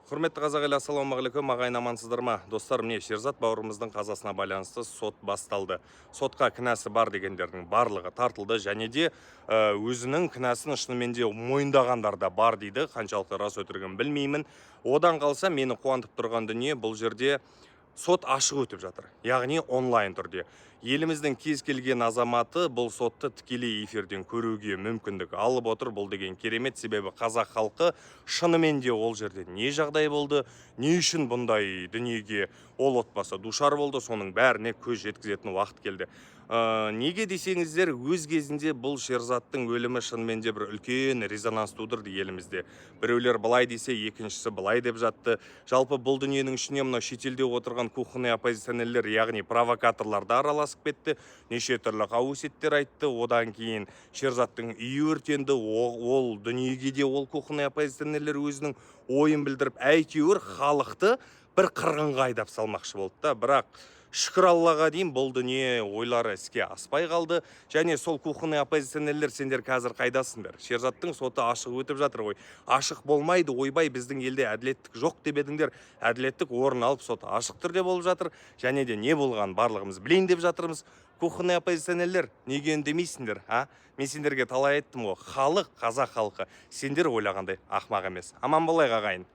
Құрметті қазақ елі, ассалаумағалейкум, ағайын амансыздар ма? Достар, міне Шерзат бауырымыздың қазасына байланысты сот басталды. Сотқа кінәсі бар дегендердің барлығы тартылды, және де өзінің кінәсін шынымен де мойындағандар да бар дейді. Қаншалықты рас өтірігін білмеймін. Одан қалса мені қуантып тұрған дүние, бұл жерде сот ашық өтіп жатыр, яғни онлайн түрде. Еліміздің кез келген азаматы бұл сотты тікелей эфирден көруге мүмкіндік алып отыр. Бұл деген керемет, себебі қазақ халқы шынымен де ол жерде не жағдай болды, не үшін бұндай дүниеге ол отбасы душар болды, соның бәріне көз жеткізетін уақыт келді. Неге десеңіздер, өз кезінде бұл Шерзаттың өлімі шынымен де бір үлкен резонанс тудырды елімізде. Біреулер былай десе, екіншісі былай деп жатты. Жалпы бұл дүниенің ішіне мына шетелде отырған кухонный оппозиционерлер, яғни провокаторлар да араласып кетті. Неше түрлі қауесеттер айтты. Одан кейін Шерзаттың үйі өртенді. Ол дүниеге де ол кухонный оппозиционерлер өзінің ойын білдіріп, әйтеуір халықты бір қырғынға айдап салмақшы болды да. Бірақ шүкір Аллаға дейін бұл дүние ойлары іске аспай қалды. Және сол кухонный оппозиционерлер, сендер қазір қайдасыңдар? Шерзаттың соты ашық өтіп жатыр ғой. Ашық болмайды, ойбай, біздің елде әділеттік жоқ деп едіңдер. Әділеттік орын алып, соты ашық түрде болып жатыр. Және де не болған барлығымыз білейін деп жатырмыз. Кухонный оппозиционерлер, неге үндемейсіңдер? Мен сендерге талай айттым ғой, халық, қазақ халқы, сендер ойлағандай ақымақ емес. Аман болайық, ағайын.